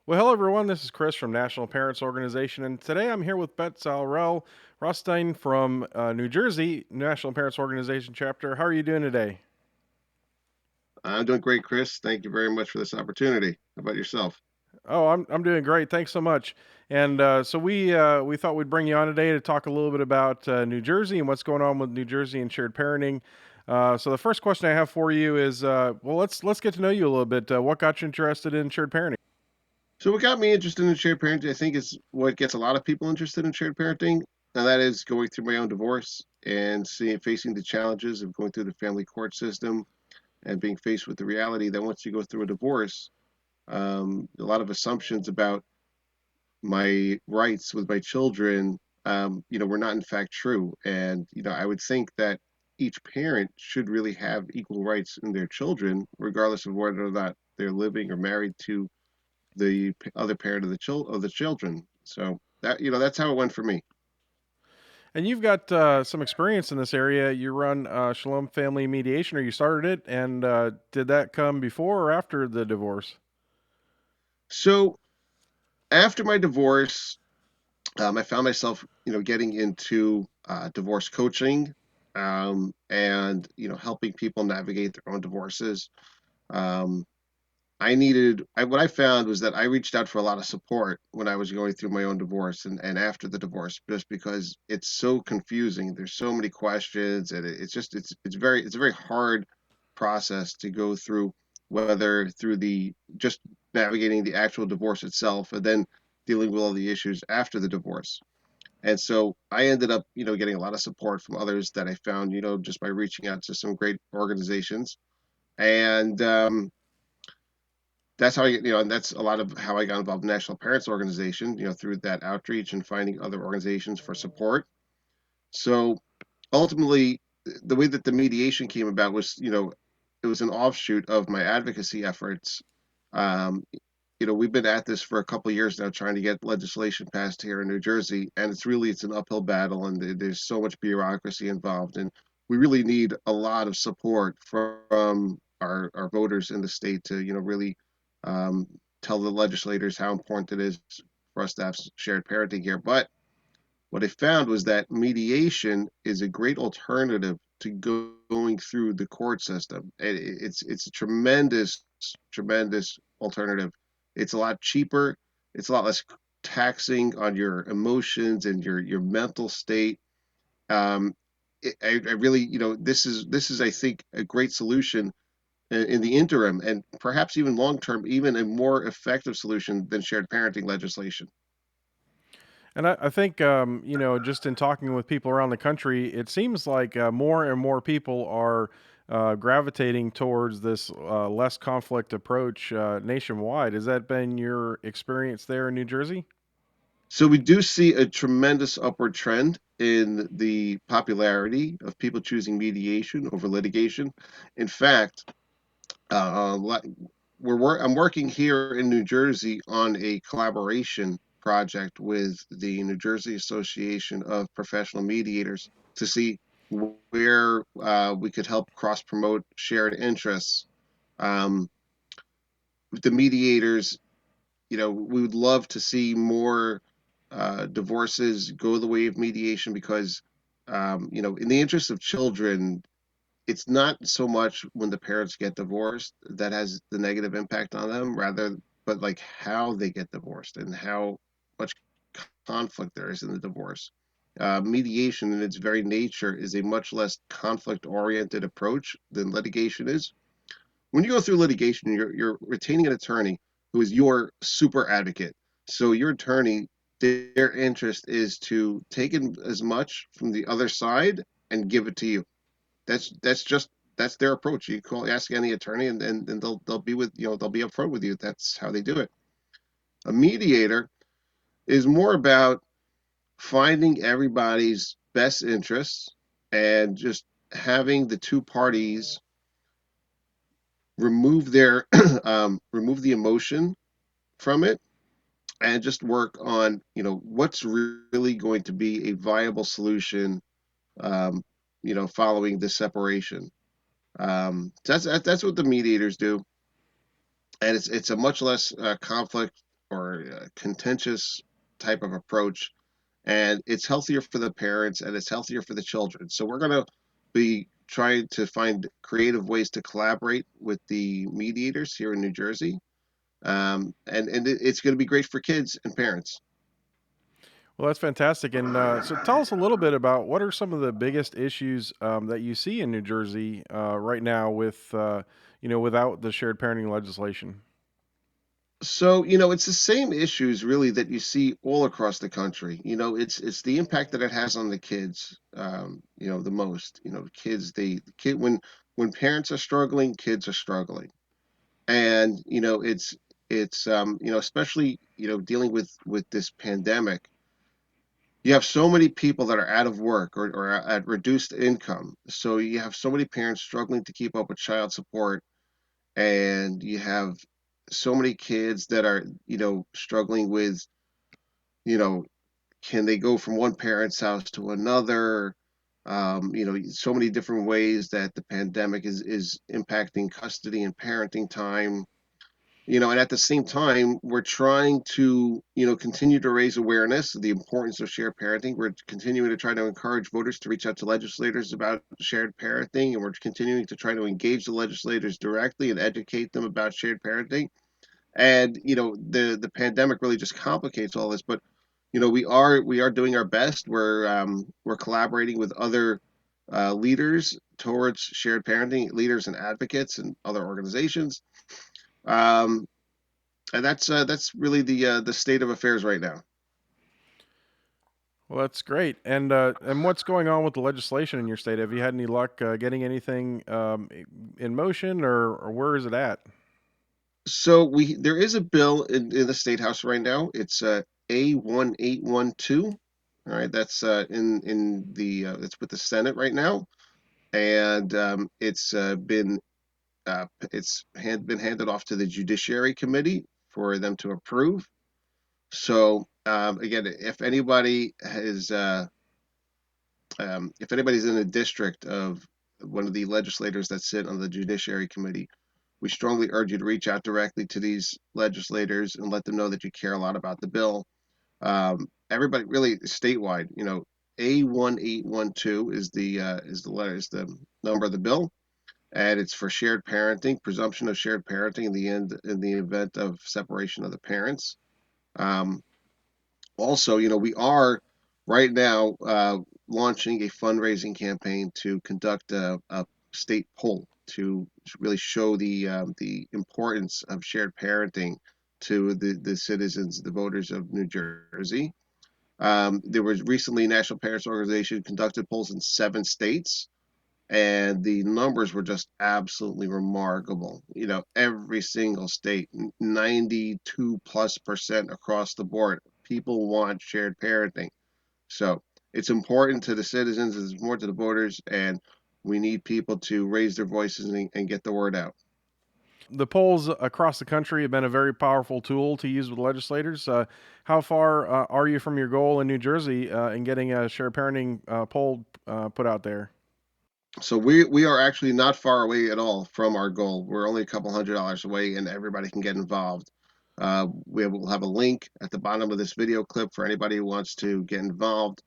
Well, hello everyone. This is Chris from National Parents Organization, and today I'm here with Betzalel Rothstein from New Jersey National Parents Organization chapter. How are you doing today? I'm doing great, Chris. Thank you very much for this opportunity. How about yourself? Oh, I'm doing great. Thanks so much. And so we thought we'd bring you on today to talk a little bit about New Jersey and what's going on with New Jersey and shared parenting. So the first question I have for you is, let's get to know you a little bit. What got you interested in shared parenting? So, what got me interested in shared parenting, I think, is what gets a lot of people interested in shared parenting, and that is going through my own divorce and facing the challenges of going through the family court system and being faced with the reality that once you go through a divorce, a lot of assumptions about my rights with my children, were not in fact true. And I would think that each parent should really have equal rights in their children, regardless of whether or not they're living or married to the other parent of the children. So that's how it went for me. And you've got some experience in this area. You run Shalom Family Mediation, or you started it. And did that come before or after the divorce? So after my divorce, I found myself, getting into divorce coaching, and helping people navigate their own divorces. Um, what I found was that I reached out for a lot of support when I was going through my own divorce and after the divorce, just because it's so confusing. There's so many questions, and it's a very hard process to go through, whether through the just navigating the actual divorce itself and then dealing with all the issues after the divorce. And so I ended up, getting a lot of support from others that I found, just by reaching out to some great organizations. And that's how and that's a lot of how I got involved in the National Parents Organization, through that outreach and finding other organizations for support. So ultimately, the way that the mediation came about was, it was an offshoot of my advocacy efforts. Um, we've been at this for a couple of years now, trying to get legislation passed here in New Jersey, and it's an uphill battle, and there's so much bureaucracy involved, and we really need a lot of support from our voters in the state to, really um, tell the legislators how important it is for us to have shared parenting here. But what I found was that mediation is a great alternative to going through the court system. It's a tremendous alternative. It's a lot cheaper. It's a lot less taxing on your emotions and your mental state. Um, I really, this is I think a great solution in the interim, and perhaps even long term, even a more effective solution than shared parenting legislation. And I think, just in talking with people around the country, it seems like more and more people are gravitating towards this less conflict approach nationwide. Has that been your experience there in New Jersey? So we do see a tremendous upward trend in the popularity of people choosing mediation over litigation. In fact, uh, I'm working here in New Jersey on a collaboration project with the New Jersey Association of Professional Mediators to see where we could help cross promote shared interests. Um, the mediators, we would love to see more divorces go the way of mediation because, in the interest of children, it's not so much when the parents get divorced that has the negative impact on them, rather, but like how they get divorced and how much conflict there is in the divorce. Mediation, in its very nature, is a much less conflict oriented approach than litigation is. When you go through litigation, you're retaining an attorney who is your super advocate. So your attorney, their interest is to take in as much from the other side and give it to you. That's their approach. You call ask any attorney, and they'll be with they'll be upfront with you. That's how they do it. A mediator is more about finding everybody's best interests and just having the two parties remove their remove the emotion from it and just work on what's really going to be a viable solution, um, following the separation. That's what the mediators do, and it's a much less conflict or contentious type of approach, and it's healthier for the parents and it's healthier for the children. So we're going to be trying to find creative ways to collaborate with the mediators here in New Jersey, and it's going to be great for kids and parents. Well, that's fantastic. And so, tell us a little bit about what are some of the biggest issues that you see in New Jersey right now with, without the shared parenting legislation. So, it's the same issues really that you see all across the country. It's the impact that it has on the kids, the most. Kids, the kid when parents are struggling, kids are struggling. And, especially, dealing with this pandemic, you have so many people that are out of work or at reduced income. So you have so many parents struggling to keep up with child support, and you have so many kids that are struggling with you know can they go from one parent's house to another, so many different ways that the pandemic is impacting custody and parenting time. And at the same time we're trying to continue to raise awareness of the importance of shared parenting. We're continuing to try to encourage voters to reach out to legislators about shared parenting, and we're continuing to try to engage the legislators directly and educate them about shared parenting. And the pandemic really just complicates all this, but we are doing our best. We're collaborating with other leaders towards shared parenting, leaders and advocates and other organizations. um, and that's really the state of affairs right now. Well, that's great. And what's going on with the legislation in your state? Have you had any luck getting anything in motion, or where is it at? So we there is a bill in the state house right now. It's A1812. All right, that's in the it's with the Senate right now, and been handed off to the Judiciary Committee for them to approve. So again, if anybody's in a district of one of the legislators that sit on the Judiciary Committee, we strongly urge you to reach out directly to these legislators and let them know that you care a lot about the bill. Everybody, really statewide, A1812 is the number of the bill, and it's for shared parenting, presumption of shared parenting in the event of separation of the parents. Um, Also, we are right now launching a fundraising campaign to conduct a state poll to really show the importance of shared parenting to the citizens, the voters of New Jersey. There was recently National Parents Organization conducted polls in 7 states, and the numbers were just absolutely remarkable. Every single state, 92+% across the board, people want shared parenting. So it's important to the citizens, it's important to the voters, and we need people to raise their voices and get the word out. The polls across the country have been a very powerful tool to use with legislators. How far are you from your goal in New Jersey in getting a shared parenting poll put out there? So we are actually not far away at all from our goal. We're only a couple $100 away, and everybody can get involved. We will have a link at the bottom of this video clip for anybody who wants to get involved,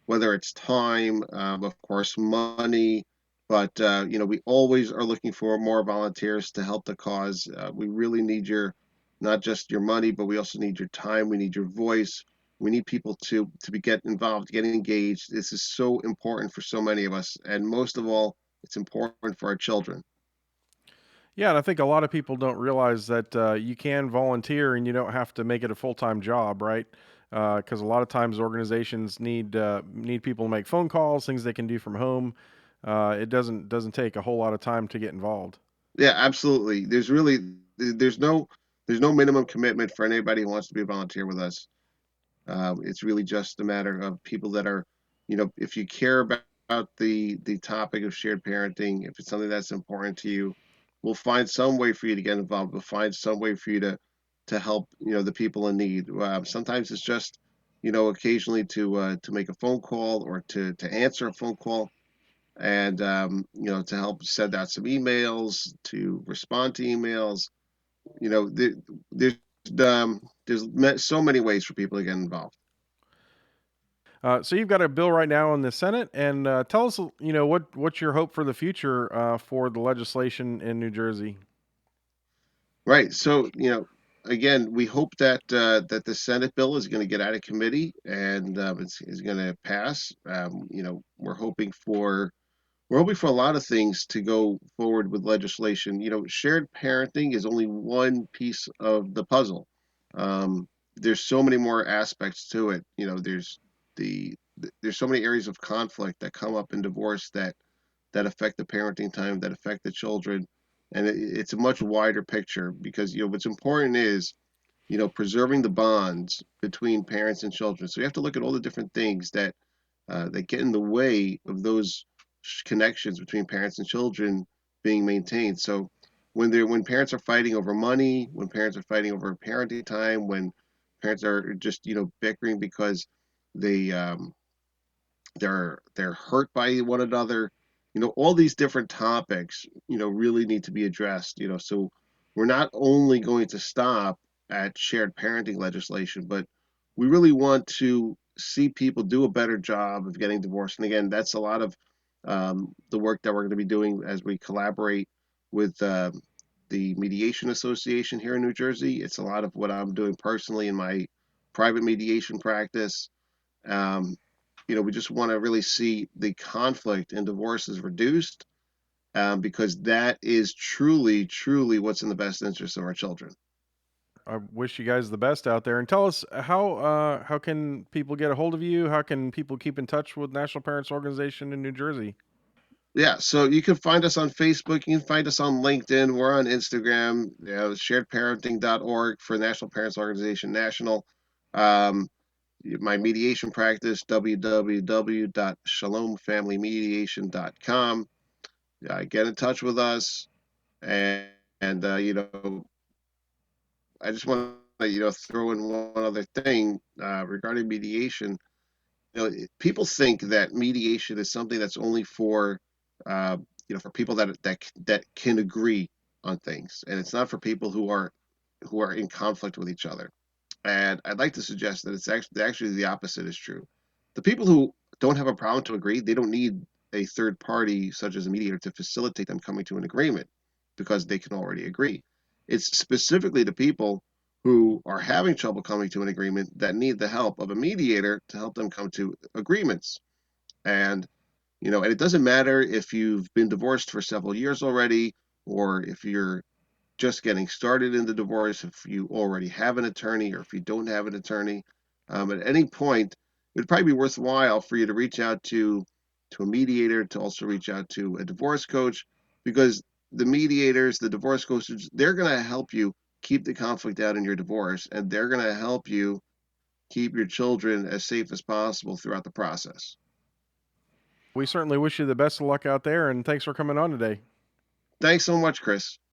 whether it's time, of course, money. But we always are looking for more volunteers to help the cause. We really need your not just your money, but we also need your time. We need your voice. We need people to be get involved, get engaged. This is so important for so many of us, and most of all, it's important for our children. Yeah, and I think a lot of people don't realize that you can volunteer and you don't have to make it a full time job, right? Because a lot of times organizations need people to make phone calls, things they can do from home. It doesn't take a whole lot of time to get involved. Yeah, absolutely. There's no there's no minimum commitment for anybody who wants to be a volunteer with us. It's really just a matter of people that are, if you care about the topic of shared parenting, if it's something that's important to you, we'll find some way for you to get involved. We'll find some way for you to help, the people in need. Sometimes it's just, occasionally to make a phone call or to answer a phone call, and to help send out some emails, to respond to emails. There's so many ways for people to get involved. So you've got a bill right now in the Senate, and tell us, what's your hope for the future for the legislation in New Jersey. Right. So, again, we hope that the Senate bill is going to get out of committee and is going to pass. We're hoping for a lot of things to go forward with legislation. Shared parenting is only one piece of the puzzle. There's so many more aspects to it. The there's so many areas of conflict that come up in divorce that affect the parenting time, that affect the children, and it's a much wider picture because what's important is preserving the bonds between parents and children. So you have to look at all the different things that get in the way of those connections between parents and children being maintained. So when parents are fighting over money, when parents are fighting over parenting time, when parents are just bickering because they they're hurt by one another, all these different topics really need to be addressed. So we're not only going to stop at shared parenting legislation, but we really want to see people do a better job of getting divorced. And again, that's a lot of the work that we're going to be doing as we collaborate with the Mediation Association here in New Jersey. It's a lot of what I'm doing personally in my private mediation practice. um, we just want to really see the conflict and divorces reduced, because that is truly, truly what's in the best interest of our children. I wish you guys the best out there, and tell us how can people get a hold of you? How can people keep in touch with National Parents Organization in New Jersey? Yeah, so you can find us on Facebook, you can find us on LinkedIn, we're on Instagram, sharedparenting.org for National Parents Organization National. Um, my mediation practice, www.shalomfamilymediation.com. Get in touch with us, and, and I just want to throw in one other thing regarding mediation. People think that mediation is something that's only for uh, for people that can agree on things, and it's not for people who are in conflict with each other. And I'd like to suggest that it's actually the opposite is true. The people who don't have a problem to agree, they don't need a third party such as a mediator to facilitate them coming to an agreement because they can already agree. It's specifically the people who are having trouble coming to an agreement that need the help of a mediator to help them come to agreements. And and it doesn't matter if you've been divorced for several years already, or if you're just getting started in the divorce, if you already have an attorney or if you don't have an attorney. At any point, it would probably be worthwhile for you to reach out to a mediator, to also reach out to a divorce coach, because the mediators, the divorce coaches, they're going to help you keep the conflict out in your divorce, and they're going to help you keep your children as safe as possible throughout the process. We certainly wish you the best of luck out there, and thanks for coming on today. Thanks so much, Chris.